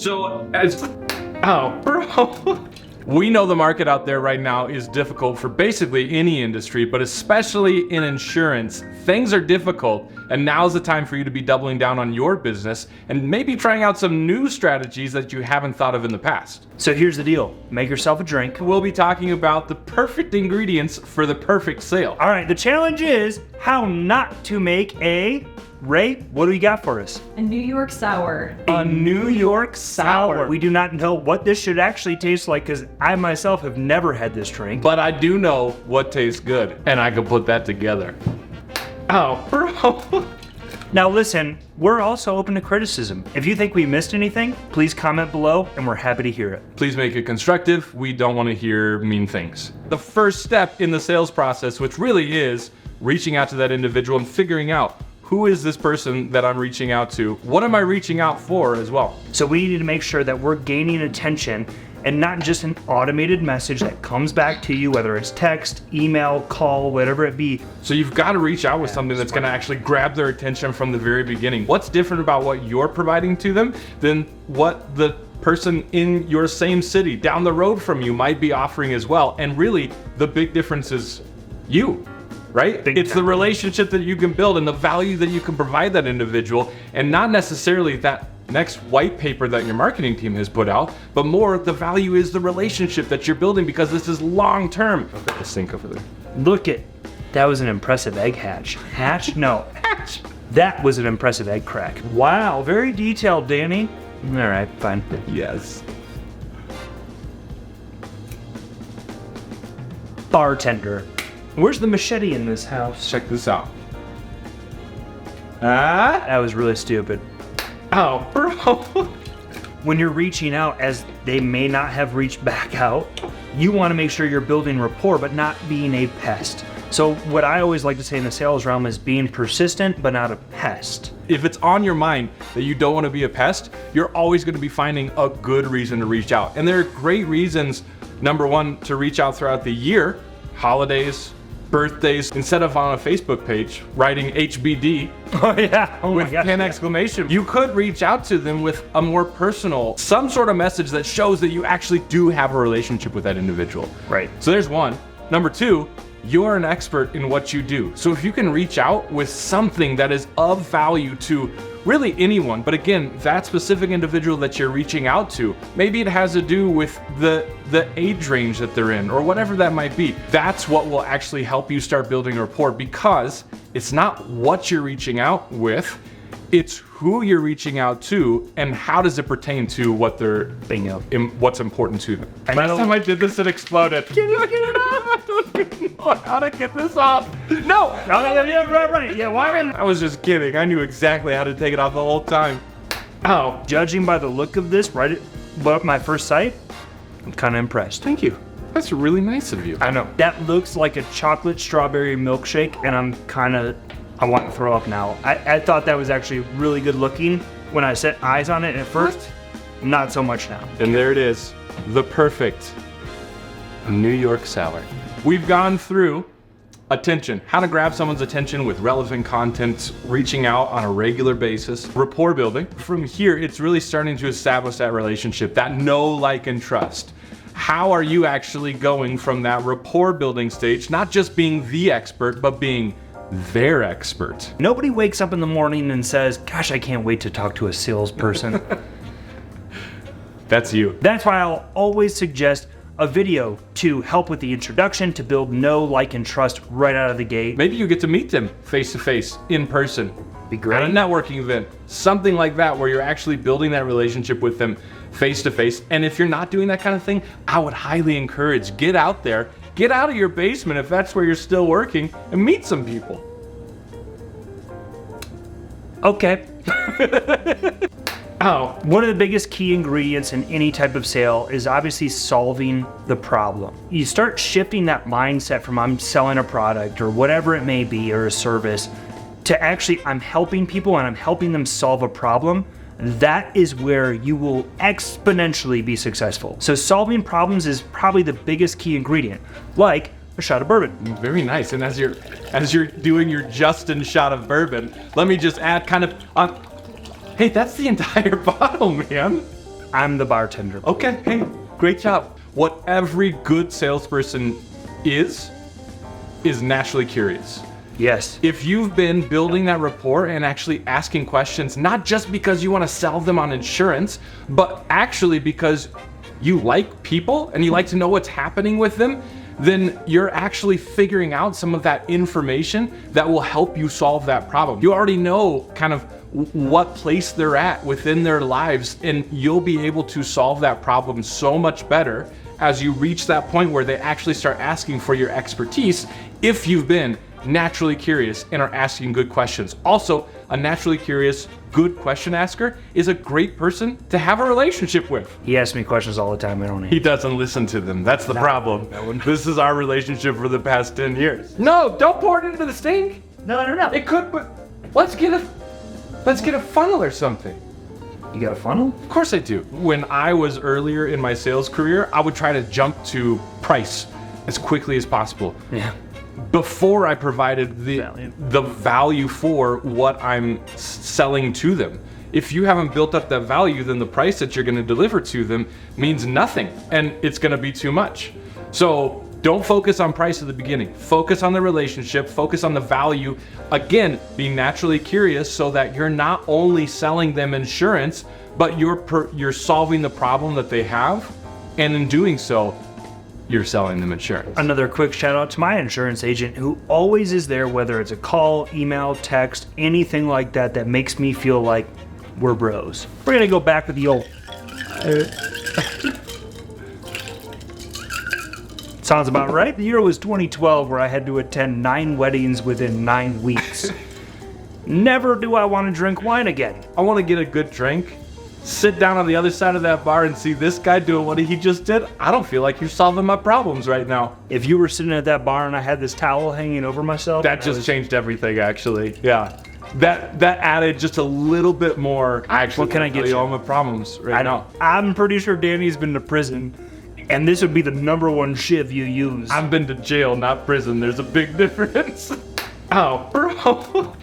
So bro. We know the market out there right now is difficult for basically any industry, but especially in insurance, things are difficult. And now's the time for you to be doubling down on your business and maybe trying out some new strategies that you haven't thought of in the past. So here's the deal. Make yourself a drink. We'll be talking about the perfect ingredients for the perfect sale. All right, the challenge is how not to make a... Ray, what do you got for us? A New York Sour. A New York Sour. We do not know what this should actually taste like because I myself have never had this drink. But I do know what tastes good, and I can put that together. Oh, bro. Now listen, we're also open to criticism. If you think we missed anything, please comment below and we're happy to hear it. Please make it constructive. We don't want to hear mean things. The first step in the sales process, which really is reaching out to that individual and figuring out who is this person that I'm reaching out to? What am I reaching out for as well? So we need to make sure that we're gaining attention and not just an automated message that comes back to you, whether it's text, email, call, whatever it be. So you've got to reach out with something that's going to actually grab their attention from the very beginning. What's different about what you're providing to them than what the person in your same city down the road from you might be offering as well? And really, the big difference is you. Right? It's the relationship that you can build and the value that you can provide that individual, and not necessarily that next white paper that your marketing team has put out, but more the value is the relationship that you're building because this is long term. Look at the sink over there. Look it. That was an impressive egg hatch. Hatch? No. Hatch. That was an impressive egg crack. Wow, very detailed, Danny. All right, fine. Yes. Bartender. Where's the machete in this house? Check this out. That was really stupid. Oh, bro. When you're reaching out, as they may not have reached back out, you want to make sure you're building rapport, but not being a pest. So what I always like to say in the sales realm is being persistent, but not a pest. If it's on your mind that you don't want to be a pest, you're always going to be finding a good reason to reach out. And there are great reasons, number one, to reach out throughout the year, holidays, birthdays, instead of on a Facebook page writing HBD with 10 exclamation. You could reach out to them with a more personal, some sort of message that shows that you actually do have a relationship with that individual. Right. So there's one. Number two, you're an expert in what you do. So if you can reach out with something that is of value to really anyone, but again, that specific individual that you're reaching out to, maybe it has to do with the age range that they're in or whatever that might be. That's what will actually help you start building rapport, because it's not what you're reaching out with, it's who you're reaching out to and how does it pertain to what they're what's important to them. Last time I did this, it exploded. Can you get it off? I don't even know how to get this off. No! Right. Yeah, why? I was just kidding. I knew exactly how to take it off the whole time. Oh, Judging by the look of this, right at my first sight, I'm kind of impressed. thank you. That's really nice of you. I know. That looks like a chocolate strawberry milkshake, and I want to throw up now. I thought that was actually really good looking when I set eyes on it at first. Not so much now. And there it is, the perfect New York Sour. We've gone through attention, how to grab someone's attention with relevant content, reaching out on a regular basis, rapport building. From here, it's really starting to establish that relationship, that know, like, and trust. How are you actually going from that rapport building stage, not just being the expert, but being their expert? Nobody wakes up in the morning and says, gosh, I can't wait to talk to a salesperson. That's you. That's why I'll always suggest a video to help with the introduction, to build know, like, and trust right out of the gate. Maybe you get to meet them face to face, in person. Be great. At a networking event, something like that, where you're actually building that relationship with them face to face. And if you're not doing that kind of thing, I would highly encourage, get out there, get out of your basement if that's where you're still working, and meet some people. Okay. Oh, One of the biggest key ingredients in any type of sale is obviously solving the problem. You start shifting that mindset from I'm selling a product or whatever it may be, or a service, to actually I'm helping people and I'm helping them solve a problem. That is where you will exponentially be successful. So solving problems is probably the biggest key ingredient, like a shot of bourbon. very nice. And as you're doing your Justin shot of bourbon, let me just add kind of hey, that's the entire bottle, man. I'm the bartender. Okay, hey, great job. What every good salesperson is naturally curious. Yes. If you've been building that rapport and actually asking questions, not just because you want to sell them on insurance, but actually because you like people and you like to know what's happening with them, then you're actually figuring out some of that information that will help you solve that problem. You already know kind of what place they're at within their lives, and you'll be able to solve that problem so much better as you reach that point where they actually start asking for your expertise if you've been naturally curious and are asking good questions. Also, a naturally curious, good question asker is a great person to have a relationship with. He asks me questions all the time. I don't He answer. doesn't listen to them. That's the problem. This is our relationship for the past 10 years. No, don't pour it into the sink. No. It could, but let's get a funnel or something. You got a funnel? Of course I do. When I was earlier in my sales career, I would try to jump to price as quickly as possible. Yeah. Before I provided the value for what I'm selling to them. If you haven't built up that value, then the price that you're going to deliver to them means nothing, and it's going to be too much. So don't focus on price at the beginning. Focus on the relationship, focus on the value. Again, be naturally curious so that you're not only selling them insurance, but you're solving the problem that they have, and in doing so, you're selling them insurance. Another quick shout out to my insurance agent who always is there, whether it's a call, email, text, anything like that, that makes me feel like we're bros. We're gonna go back with the old. Sounds about right. The year was 2012, where I had to attend 9 weddings within 9 weeks. Never do I want to drink wine again. I want to get a good drink, sit down on the other side of that bar and see this guy doing what he just did. I don't feel like you're solving my problems right now. If you were sitting at that bar and I had this towel hanging over myself, That just changed everything, actually. Yeah. That added just a little bit more. Actually, What can I get you? all my problems right now? I'm pretty sure Danny's been to prison, and this would be the number one shiv you use. I've been to jail, not prison. There's a big difference. Oh, bro.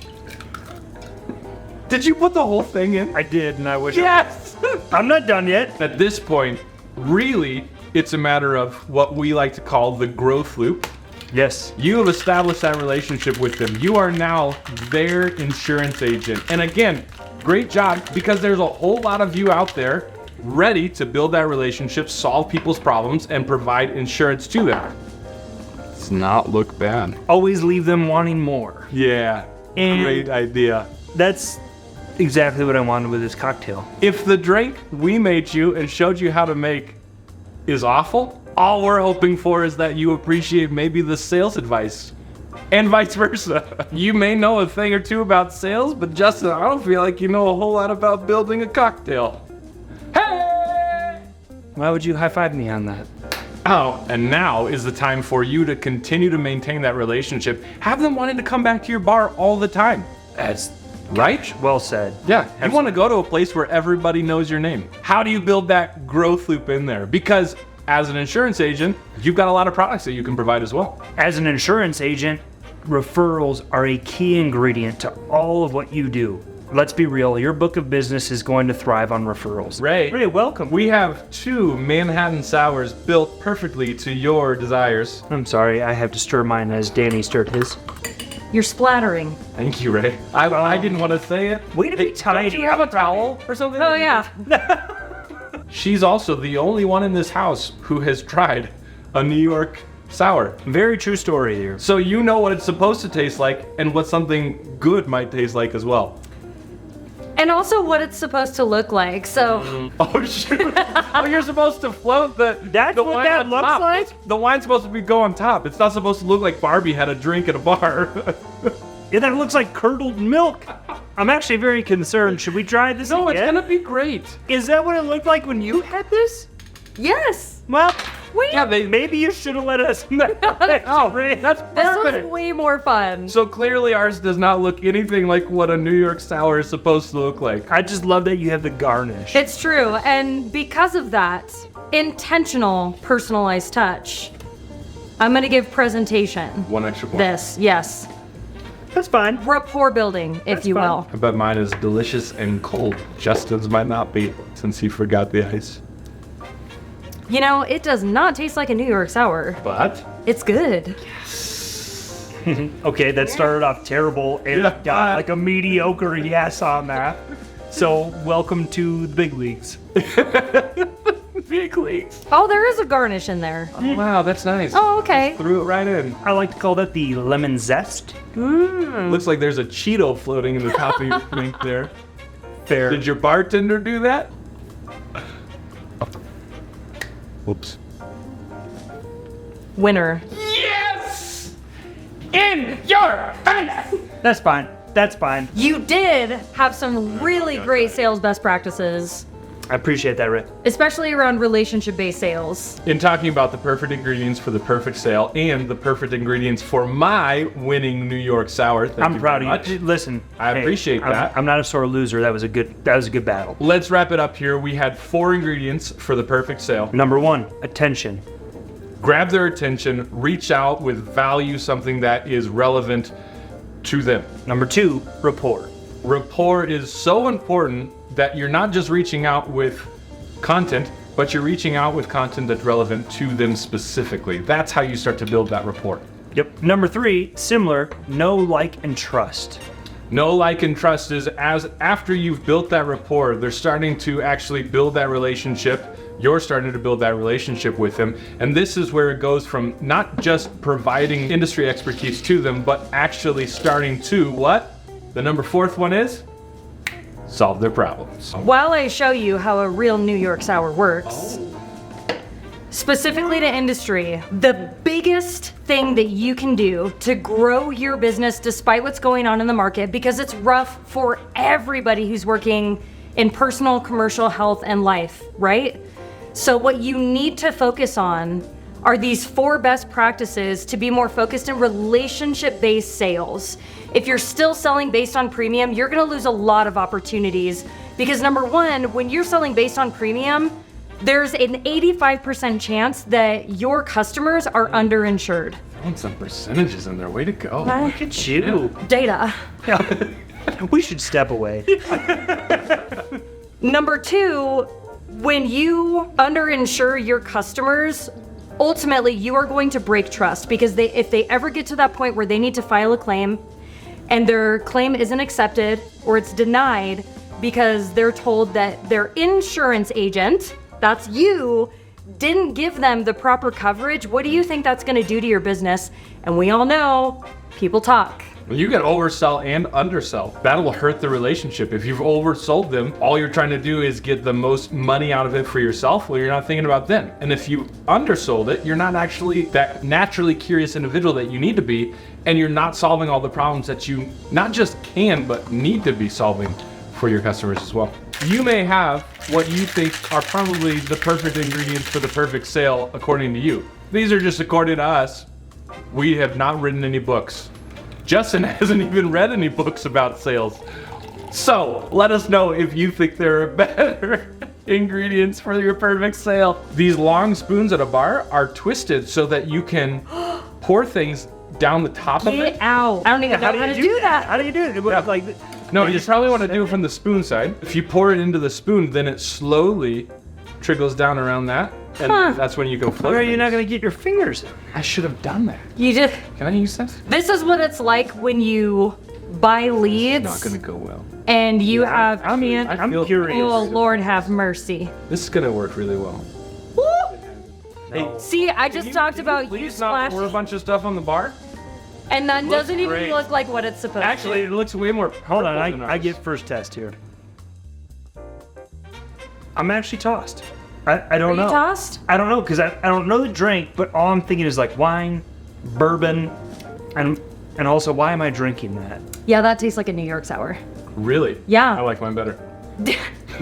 Did you put the whole thing in? I did, and I wish. Yes! I'm not done yet. At this point, really, it's a matter of what we like to call the growth loop. Yes. You have established that relationship with them. You are now their insurance agent. And again, great job, because there's a whole lot of you out there ready to build that relationship, solve people's problems, and provide insurance to them. Does not look bad. Always leave them wanting more. Yeah, And- great idea. That's exactly what I wanted with this cocktail. If the drink we made you and showed you how to make is awful, all we're hoping for is that you appreciate maybe the sales advice. And vice versa. You may know a thing or two about sales, but Justin, I don't feel like you know a whole lot about building a cocktail. Hey! Why would you high-five me on that? Oh, and now is the time for you to continue to maintain that relationship. Have them wanting to come back to your bar all the time. That's Right? well said. Yeah, you want to go to a place where everybody knows your name. How do you build that growth loop in there? Because as an insurance agent, you've got a lot of products that you can provide as well. As an insurance agent, referrals are a key ingredient to all of what you do. Let's be real, your book of business is going to thrive on referrals. Ray, welcome. we have 2 Manhattan Sours built perfectly to your desires. I'm sorry, I have to stir mine as Danny stirred his. You're splattering. Thank you, Ray. I didn't want to say it. Way to be tidy. Do you have a towel or something? Oh yeah. She's also the only one in this house who has tried a New York sour. Very true story here. So you know what it's supposed to taste like and what something good might taste like as well. And also what it's supposed to look like. So Oh shoot! Oh, you're supposed to float That's the what wine that on looks top. like? The wine's supposed to go on top. It's not supposed to look like Barbie had a drink at a bar. Yeah, that looks like curdled milk. I'm actually very concerned. Should we try this No, it's again? gonna be great. Is that what it looked like when you had this? yes. Well, Wait. Yeah, maybe you should have let us know. Oh, that's This was perfect. way more fun. So clearly ours does not look anything like what a New York sour is supposed to look like. I just love that you have the garnish. It's true. And because of that, intentional personalized touch, I'm going to give presentation. 1 extra point. This, yes. That's fine. rapport building, if That's you fine. will. I bet mine is delicious and cold. Justin's might not be, since he forgot the ice. You know, it does not taste like a New York sour. But It's good. Okay, that started off terrible and Yeah. got like a mediocre yes on that. So, welcome to the big leagues. big leagues. Oh, there is a garnish in there. Oh, wow, that's nice. Oh, okay. Threw it right in. I like to call that the lemon zest. Looks like there's a Cheeto floating in the top of your drink there. Fair. Did your bartender do that? Whoops. Winner. Yes! In your face! That's fine. That's fine. You did have some really great sales best practices, I appreciate that, Rick. especially around relationship-based sales. In talking about the perfect ingredients for the perfect sale and the perfect ingredients for my winning New York sour. Thank I'm you proud very of you. much. Listen, I appreciate that. I'm not a sore loser. That was a good battle. Let's wrap it up here. We had 4 ingredients for the perfect sale. Number 1, attention. Grab their attention, reach out with value, something that is relevant to them. Number 2, rapport. Rapport is so important that you're not just reaching out with content, but you're reaching out with content that's relevant to them specifically. That's how you start to build that rapport. Yep. Number 3, similar, know, like, and trust. Know, like, and trust is as after you've built that rapport, they're starting to actually build that relationship. You're starting to build that relationship with them. And this is where it goes from not just providing industry expertise to them, but actually starting to what? The number 4th one is solve their problems. While I show you how a real New York sour works, specifically to industry, the biggest thing that you can do to grow your business despite what's going on in the market, because it's rough for everybody who's working in personal, commercial, health, and life, right? So what you need to focus on are these 4 best practices to be more focused in relationship-based sales. If you're still selling based on premium, you're gonna lose a lot of opportunities because number 1, when you're selling based on premium, there's an 85% chance that your customers are underinsured. Throwing some percentages in there. Way to go. Look at you. Data. We should step away. Number 2, when you underinsure your customers, ultimately you are going to break trust because if they ever get to that point where they need to file a claim and their claim isn't accepted or it's denied because they're told that their insurance agent, that's you, didn't give them the proper coverage, what do you think that's going to do to your business? And we all know people talk. When you can oversell and undersell, that'll hurt the relationship. If you've oversold them, all you're trying to do is get the most money out of it for yourself. Well, you're not thinking about them. And if you undersold it, you're not actually that naturally curious individual that you need to be, and you're not solving all the problems that you not just can, but need to be solving for your customers as well. You may have what you think are probably the perfect ingredients for the perfect sale according to you. These are just according to us. We have not written any books. Justin hasn't even read any books about sales. So let us know if you think there are better ingredients for your perfect sale. These long spoons at a bar are twisted so that you can pour things down the top of Get it. out. I don't even know how to do that. How do you do it? Yeah. Like, No, you probably want to do it from the spoon side. If you pour it into the spoon, then it slowly trickles down around that. And that's when you go float. where are you things. not going to get your fingers? I should have done that. You just, Can I use this? this is what it's like when you buy leads Not gonna go well. and you have, I'm in. I I'm feel- curious. oh Lord have mercy. This is gonna work really well. Hey, See, I just talked about you Please not pour a splash, bunch of stuff on the bar. and that looks doesn't even great. look like what it's supposed Actually, to. it looks way more. hold on, purple than I ours. get first test here. I'm actually tossed. I don't Are know. you tossed? I don't know because I don't know the drink, but all I'm thinking is like wine, bourbon, and also why am I drinking that? Yeah, that tastes like a New York sour. Really? Yeah. I like mine better.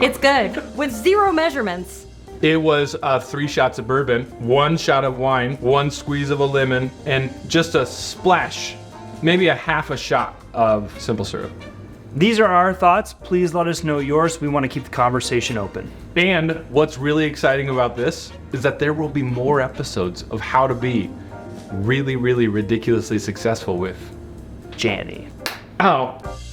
It's good with 0 measurements. It was 3 shots of bourbon, 1 shot of wine, 1 squeeze of a lemon, and just a splash, maybe a half a shot of simple syrup. These are our thoughts. Please let us know yours. We want to keep the conversation open. And what's really exciting about this is that there will be more episodes of how to be really, really ridiculously successful with Janny. Out.